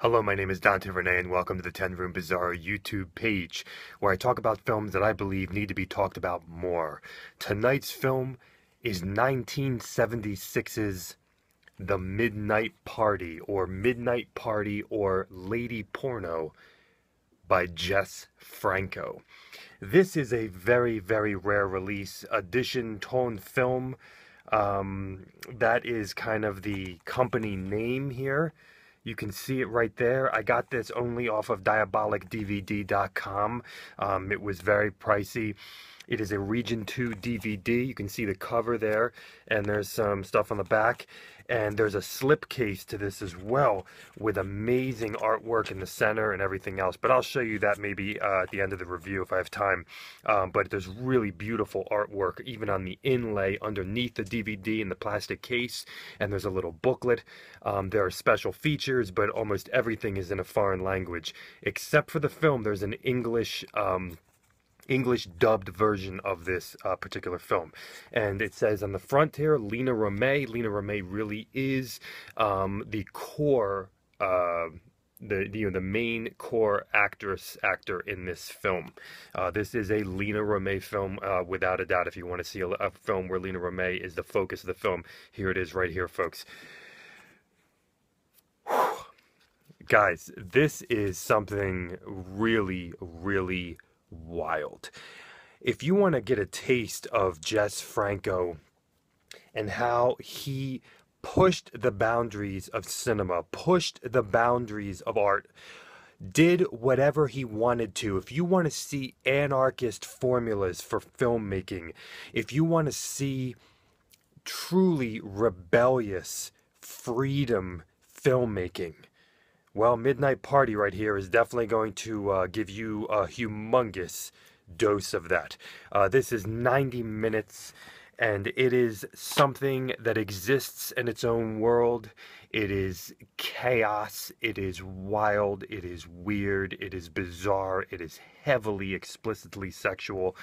Hello, my name is Dante Renee, and welcome to the 10 Room Bizarre YouTube page, where I talk about films that I believe need to be talked about more. Tonight's film is 1976's The Midnight Party, or Lady Porno by Jess Franco. This is a very, very rare release, edition tone film. That is kind of the company name here. You can see it right there. I got this only off of diabolicdvd.com. It was very pricey. It is a Region 2 DVD. You can see the cover there, and there's some stuff on the back. And there's a slipcase to this as well, with amazing artwork in the center and everything else. But I'll show you that maybe at the end of the review if I have time. But there's really beautiful artwork, even on the inlay underneath the DVD in the plastic case. And there's a little booklet. There are special features, but almost everything is in a foreign language. Except for the film, there's an English dubbed version of this particular film, and it says on the front here, Lina Romay. Lina Romay really is the core, the main core actor in this film. This is a Lina Romay film, without a doubt. If you want to see a film where Lina Romay is the focus of the film, here it is right here, folks. Guys, this is something really, really wild. If you want to get a taste of Jess Franco and how he pushed the boundaries of cinema, pushed the boundaries of art, did whatever he wanted to. If you want to see anarchist formulas for filmmaking, if you want to see truly rebellious freedom filmmaking, well, Midnight Party right here is definitely going to give you a humongous dose of that. This is 90 minutes, and it is something that exists in its own world. It is chaos, it is wild, it is weird, it is bizarre, it is heavily, explicitly sexual,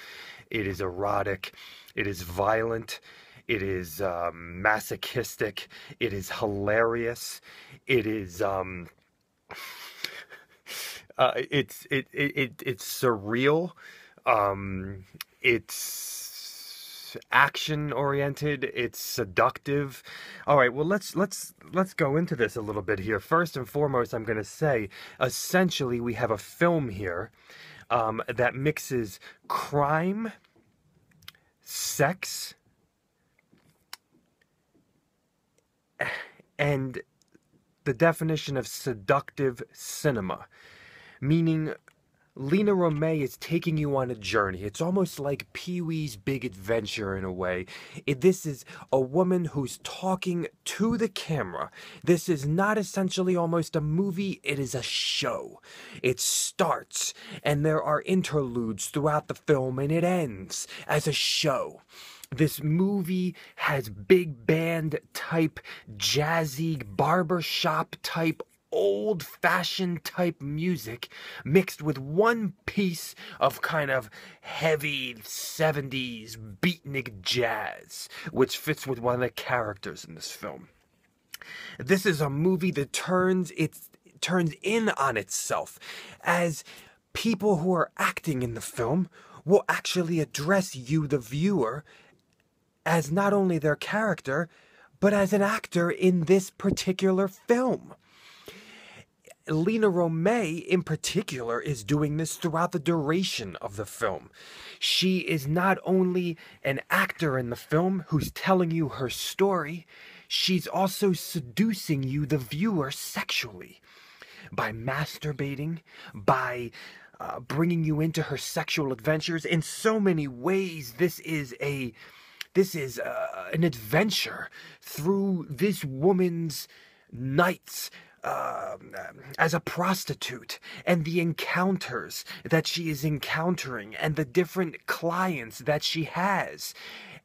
it is erotic, it is violent, it is masochistic, it is hilarious, it is it's surreal. It's action oriented. It's seductive. All right. Well, let's go into this a little bit here. First and foremost, I'm going to say, essentially, we have a film here that mixes crime, sex, and the definition of seductive cinema, meaning Lina Romay is taking you on a journey. It's almost like Pee-wee's Big Adventure in a way. This is a woman who's talking to the camera. This is not essentially almost a movie, it is a show. It starts, and there are interludes throughout the film, and it ends as a show. This movie has big band type, jazzy, barbershop type, old-fashioned type music mixed with one piece of kind of heavy 70s beatnik jazz, which fits with one of the characters in this film. This is a movie that turns in on itself, as people who are acting in the film will actually address you, the viewer, as not only their character, but as an actor in this particular film. Lina Romay, in particular, is doing this throughout the duration of the film. She is not only an actor in the film who's telling you her story, she's also seducing you, the viewer, sexually. By masturbating, by bringing you into her sexual adventures. In so many ways, this is an adventure through this woman's nights as a prostitute, and the encounters that she is encountering, and the different clients that she has,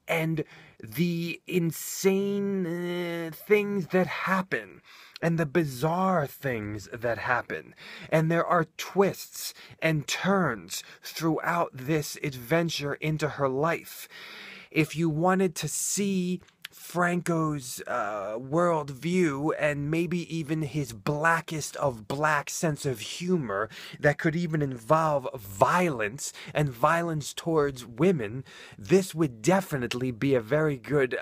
and the insane things that happen, and the bizarre things that happen. And there are twists and turns throughout this adventure into her life. If you wanted to see Franco's worldview and maybe even his blackest of black sense of humor that could even involve violence and violence towards women, this would definitely be a very good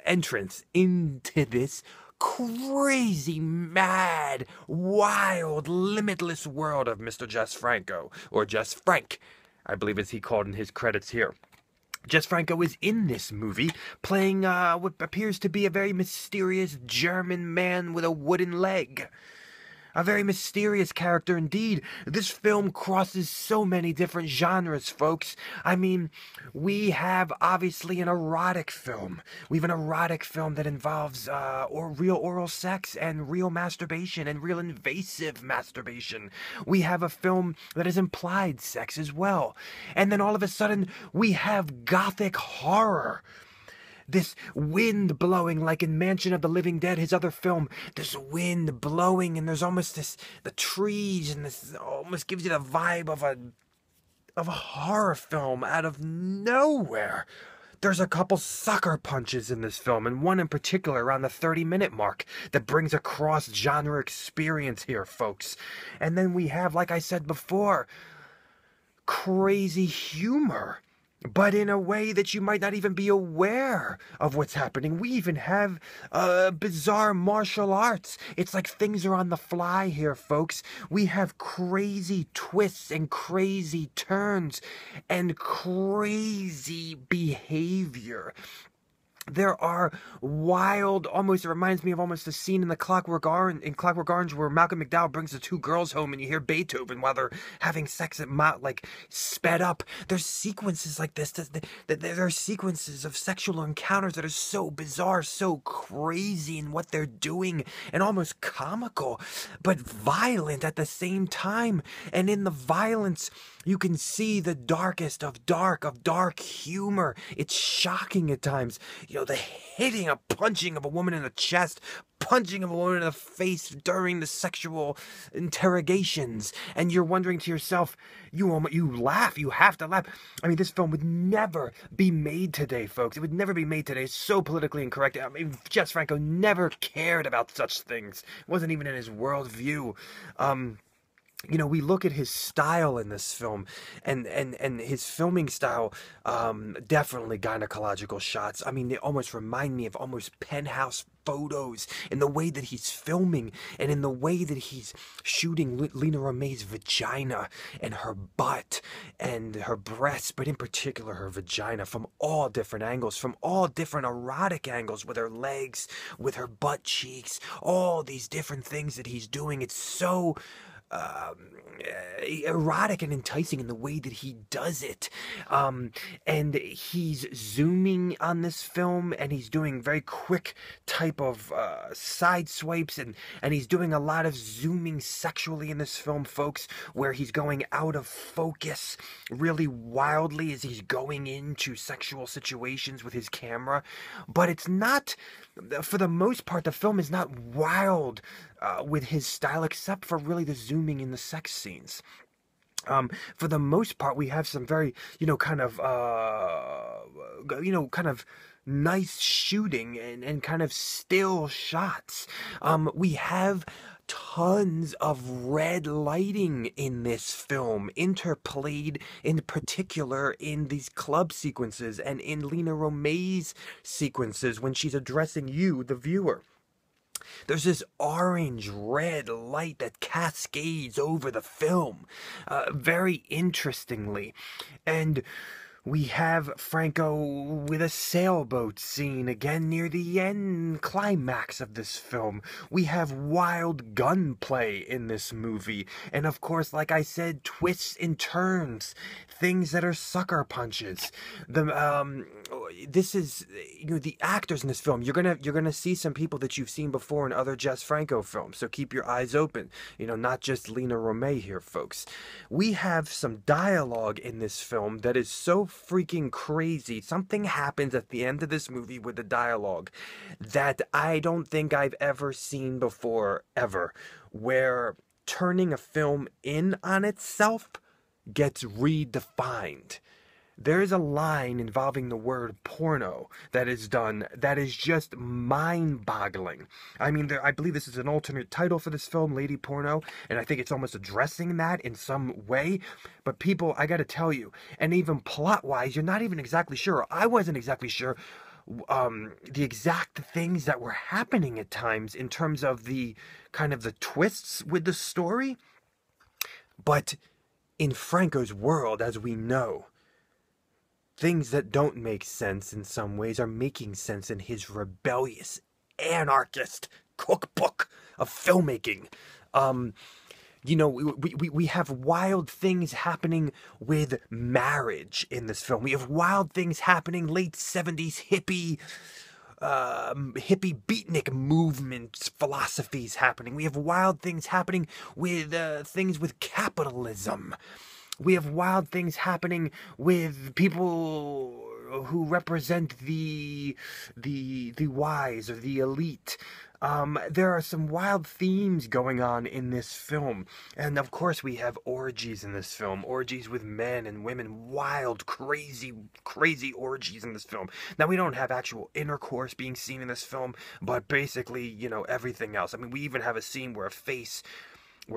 entrance into this crazy, mad, wild, limitless world of Mr. Jess Franco, or Jess Frank, I believe as he called in his credits here. Jess Franco is in this movie, playing what appears to be a very mysterious German man with a wooden leg. A very mysterious character indeed. This film crosses so many different genres, folks. I mean, we have obviously an erotic film. We have an erotic film that involves real oral sex and real masturbation and real invasive masturbation. We have a film that has implied sex as well. And then all of a sudden, we have gothic horror. This wind blowing like in Mansion of the Living Dead, his other film, this wind blowing and there's almost the trees and this almost gives you the vibe of a horror film out of nowhere. There's a couple sucker punches in this film, and one in particular around the 30-minute mark that brings a cross-genre experience here, folks. And then we have, like I said before, crazy humor, but in a way that you might not even be aware of what's happening. We even have bizarre martial arts. It's like things are on the fly here, folks. We have crazy twists and crazy turns and crazy behavior. There are wild, almost, it reminds me of almost a scene in Clockwork Orange where Malcolm McDowell brings the two girls home and you hear Beethoven while they're having sex at like sped up. There's sequences like this. There are sequences of sexual encounters that are so bizarre, so crazy in what they're doing and almost comical, but violent at the same time. And in the violence, you can see the darkest of dark humor. It's shocking at times. You know, the hitting, punching of a woman in the chest, punching of a woman in the face during the sexual interrogations. And you're wondering to yourself, you laugh, you have to laugh. I mean, this film would never be made today, folks. It would never be made today. It's so politically incorrect. I mean, Jess Franco never cared about such things. It wasn't even in his worldview. You know, we look at his style in this film, and his filming style, definitely gynecological shots. I mean, they almost remind me of almost penthouse photos in the way that he's filming and in the way that he's shooting Lena Romay's vagina and her butt and her breasts, but in particular her vagina, from all different angles, from all different erotic angles, with her legs, with her butt cheeks, all these different things that he's doing. It's so erotic and enticing in the way that he does it. And he's zooming on this film, and he's doing very quick type of side swipes, and he's doing a lot of zooming sexually in this film, folks, where he's going out of focus really wildly as he's going into sexual situations with his camera. But it's not, for the most part, the film is not wild with his style, except for really the zooming in the sex scenes. For the most part, we have some very, kind of nice shooting and kind of still shots. We have tons of red lighting in this film, interplayed in particular in these club sequences and in Lena Romay's sequences when she's addressing you, the viewer. There's this orange-red light that cascades over the film, very interestingly. And we have Franco with a sailboat scene, again near the end climax of this film. We have wild gunplay in this movie. And of course, like I said, twists and turns, things that are sucker punches. This is, the actors in this film. You're gonna see some people that you've seen before in other Jess Franco films. So keep your eyes open. Not just Lena Romay here, folks. We have some dialogue in this film that is so freaking crazy. Something happens at the end of this movie with the dialogue that I don't think I've ever seen before, ever, where turning a film in on itself gets redefined. There is a line involving the word porno that is done that is just mind-boggling. I mean, I believe this is an alternate title for this film, Lady Porno, and I think it's almost addressing that in some way. But people, I gotta tell you, and even plot-wise, you're not even exactly sure. I wasn't exactly sure the exact things that were happening at times in terms of the kind of the twists with the story. But in Franco's world, as we know, things that don't make sense in some ways are making sense in his rebellious, anarchist cookbook of filmmaking. You know, we have wild things happening with marriage in this film. We have wild things happening, late 70s hippie beatnik movements, philosophies happening. We have wild things happening with things with capitalism. We have wild things happening with people who represent the wise or the elite. There are some wild themes going on in this film. And of course we have orgies in this film. Orgies with men and women. Wild, crazy, crazy orgies in this film. Now we don't have actual intercourse being seen in this film, but basically, you know, everything else. I mean, we even have a scene where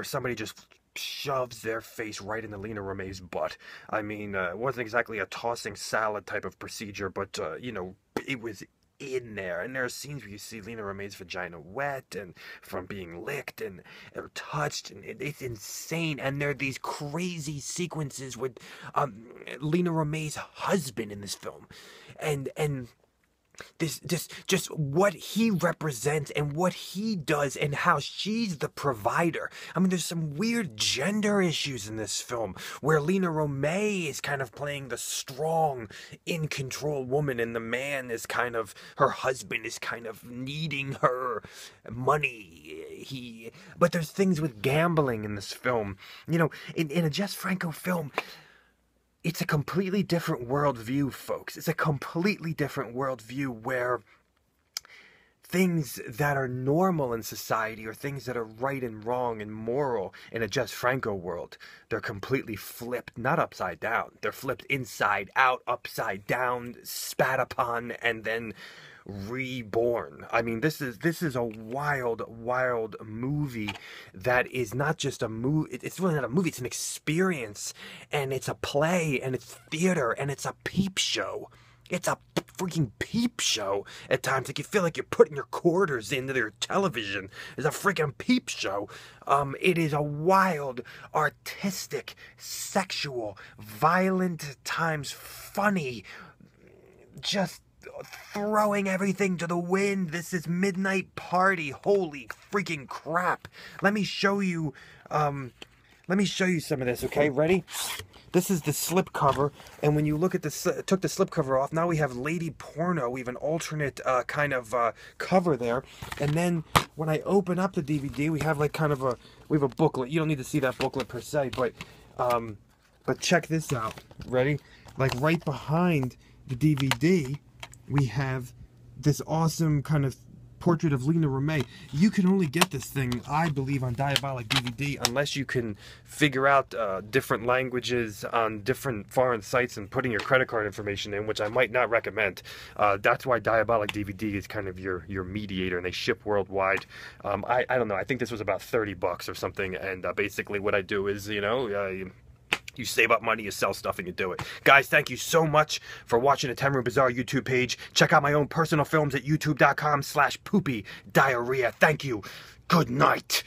somebody just shoves their face right into Lena Romay's butt. I mean, it wasn't exactly a tossing salad type of procedure, but, you know, it was in there. And there are scenes where you see Lena Romay's vagina wet and from being licked and or touched, and it's insane. And there are these crazy sequences with Lena Romay's husband in this film. And this just what he represents and what he does and how she's the provider. I mean, there's some weird gender issues in this film where Lena Romay is kind of playing the strong, in control woman, and the man is kind of, her husband is kind of needing her money. But there's things with gambling in this film. You know, in a Jess Franco film, it's a completely different worldview, folks. It's a completely different worldview where things that are normal in society or things that are right and wrong and moral in a Jess Franco world, they're completely flipped, not upside down. They're flipped inside out, upside down, spat upon, and then reborn. I mean, this is a wild movie that is not just a movie. It's really not a movie. It's an experience, and it's a play, and it's theater, and it's a peep show. It's a freaking peep show at times. Like, you feel like you're putting your quarters into your television. It's a freaking peep show. It is a wild, artistic, sexual, violent, at times funny, just throwing everything to the wind. This is Midnight Party. Holy freaking crap. Let me show you some of this, okay? Ready? This is the slipcover, and when you look at took the slipcover off, now we have Lady Porno. We have an alternate kind of cover there, and then when I open up the DVD, we have like kind of we have a booklet. You don't need to see that booklet per se, but check this out. Ready? Like right behind the DVD, we have this awesome kind of portrait of Lena Romay. You can only get this thing, I believe, on Diabolic DVD unless you can figure out different languages on different foreign sites and putting your credit card information in, which I might not recommend. That's why Diabolic DVD is kind of your mediator, and they ship worldwide. I don't know. I think this was about $30 or something, and basically what I do is, you know, you save up money, you sell stuff, and you do it. Guys, thank you so much for watching the 10 Room Bazaar YouTube page. Check out my own personal films at youtube.com/poopy diarrhea. Thank you. Good night.